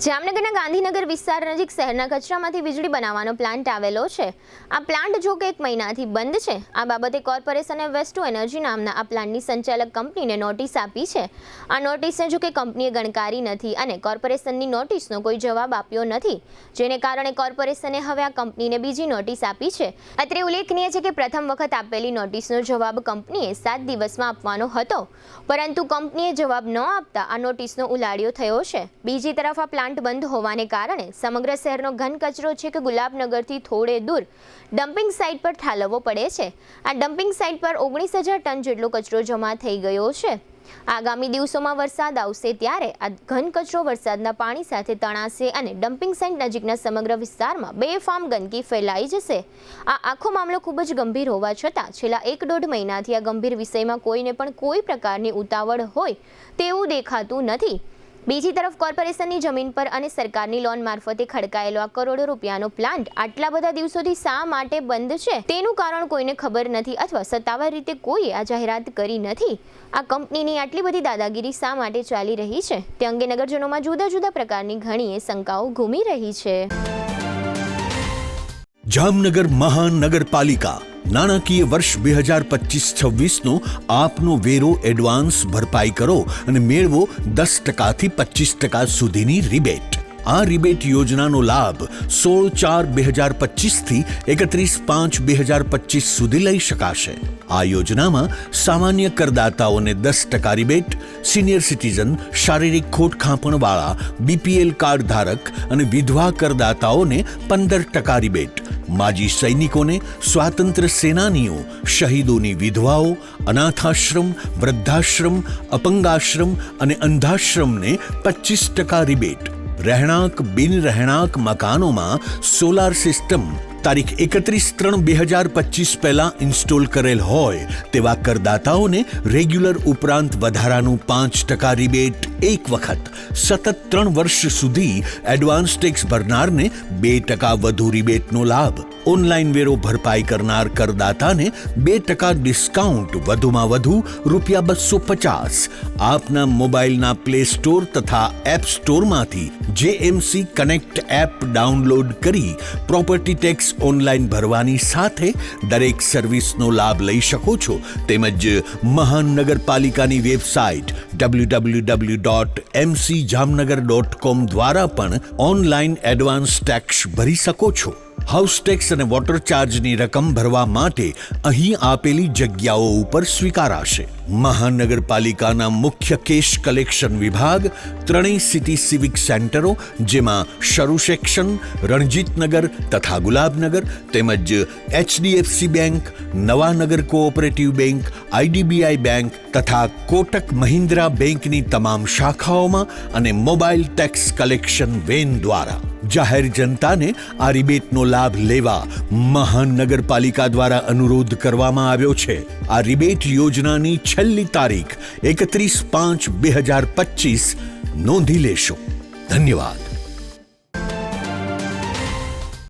જામનગરના ગાંધીનગર વિસ્તાર નજીક શહેરના કચરામાંથી વીજળી બનાવવાનો પ્લાન્ટ આવેલો છે। આ પ્લાન્ટ જો કે 1 મહિનાથી બંધ છે। આ બાબતે કોર્પોરેશને વેસ્ટ ટુ એનર્જી નામના આ પ્લાન્ટની સંચાલક કંપનીને નોટિસ આપી છે। આ નોટિસને જો કે કંપનીએ ગણકારી નથી અને કોર્પોરેશનની નોટિસનો કોઈ જવાબ આપ્યો નથી, જેને કારણે કોર્પોરેશને હવે આ કંપનીને બીજી નોટિસ આપી છે। અત્રે ઉલ્લેખનીય છે કે પ્રથમ વખત આપેલી નોટિસનો જવાબ કંપનીએ 7 દિવસમાં આપવાનો હતો, પરંતુ કંપનીએ જવાબ ન આપતા આ નોટિસનો ઉલાળ્યો થયો છે। બીજી તરફ આ પ્લાન્ટ બંધ હોવાને કારણે સમગ્ર શહેરનો ઘન કચરો છે કે ગુલાબનગરથી થોડે દૂર ડમ્પિંગ સાઇટ પર ઠાલવવો પડે છે। આ ડમ્પિંગ સાઇટ પર 19,000 ટન જેટલો કચરો જમા થઈ ગયો છે। આગામી દિવસોમાં વરસાદ આવશે ત્યારે આ ઘન કચરો વરસાદના પાણી સાથે તણાશે અને ડમ્પિંગ સાઇટ નજીકના સમગ્ર વિસ્તારમાં બેફામ ગંદકી ફેલાઈ જશે। આ આખો મામલો ખૂબ જ ગંભીર હોવા છતાં છેલ્લા 1-1.5 મહિનાથી આ ગંભીર વિષયમાં કોઈને પણ કોઈ પ્રકારની ઉતાવળ હોય તેવું દેખાતું નથી। બીજી તરફ કોર્પોરેશનની જમીન પર અને સરકારની લોન મારફતે ખડકાયેલો આ કરોડો રૂપિયાનો પ્લાન્ટ આટલા બધા દિવસોથી શા માટે બંધ છે તેનું કારણ કોઈને ખબર નથી અથવા સત્તાવાર રીતે કોઈએ આ જાહેરાત કરી નથી। આ કંપનીની આટલી બધી દાદાગીરી શા માટે ચાલી રહી છે તે અંગે નગરજનોમાં જુદા જુદા પ્રકારની ઘણી શંકાઓ ઘૂમી રહી છે। જામનગર મહાનગરપાલિકા નાણાકીય વર્ષ 2025-26નો આપનો વેરો એડવાન્સ ભરપાઈ કરો અને મેળવો 10% થી 25% સુધીની રિબેટ। આ રિબેટ યોજનાનો લાભ 16/4/2025 થી 31/5/2025 સુધી લઈ શકાશે। આ યોજનામાં સામાન્ય કરદાતાઓને 10% રિબેટ, સિનિયર સિટીઝન, શારીરિક ખોટખાપણવાળા, બીપીએલ કાર્ડ ધારક અને વિધવા કરદાતાઓને 15% રિબેટ, માજી સૈનિકોને, સ્વાતંત્ર્ય સેનાનીઓ, શહીદોની વિધવાઓ, અનાથાશ્રમ, વૃદ્ધાશ્રમ, અપંગાશ્રમ અને અંધાશ્રમને 25% રિબેટ, રહેણાંક બિન રહેણાંક મકાનોમાં સોલાર સિસ્ટમ તારીખ 31/3/2025 પહેલા ઇન્સ્ટોલ કરેલ હોય તેવા કરદાતાઓને રેગ્યુલર ઉપરાંત વધારાનું 5% રિબેટ એક વખત, સતત 3 વર્ષ સુધી એડવાન્સ ટેક્સ ભરનારને 2% વધુ રિબેટનો લાભ, ઓનલાઈન વેરો ભરપાઈ કરનાર કરદાતાને 2% ડિસ્કાઉન્ટ, વધુમાં વધુ ₹250 આપના મોબાઈલના પ્લે સ્ટોર તથા એપ સ્ટોરમાંથી JMC કનેક્ટ એપ ડાઉનલોડ કરી પ્રોપર્ટી ટેક્સ ઓનલાઈન ભરવાની સાથે દરેક સર્વિસનો લાભ લઈ શકો છો। તેમજ મહાનગરપાલિકાની વેબસાઇટ www.mcjamnagar.com દ્વારા પણ ઓનલાઈન એડવાન્સ ટેક્સ ભરી શકો છો। હાઉસ ટેક્સ અને વોટર ચાર્જની રકમ ભરવા માટે અહીં આપેલી જગ્યાઓ ઉપર સ્વીકારાશે। મહાનગરપાલિકાના મુખ્ય કેશ કલેક્શન વિભાગ 3 સિટી સિવિક સેન્ટરો જેમાં શરૂ સેક્શન, રણજીતનગર તથા ગુલાબનગર તેમજ HDFC bank, Nawanagar cooperative bank, IDBI bank તથા કોટક મહિન્દ્રા બેંકની તમામ શાખાઓમાં અને મોબાઈલ ટેક્સ કલેક્શન વેન દ્વારા જાહેર જનતાને આ રિબેટનો લાભ લેવા મહાનગરપાલિકા દ્વારા અનુરોધ કરવામાં આવ્યો છે। આ રિબેટ યોજનાની છેલ્લી તારીખ 31/5/2025 નોંધી લેશો। ધન્યવાદ।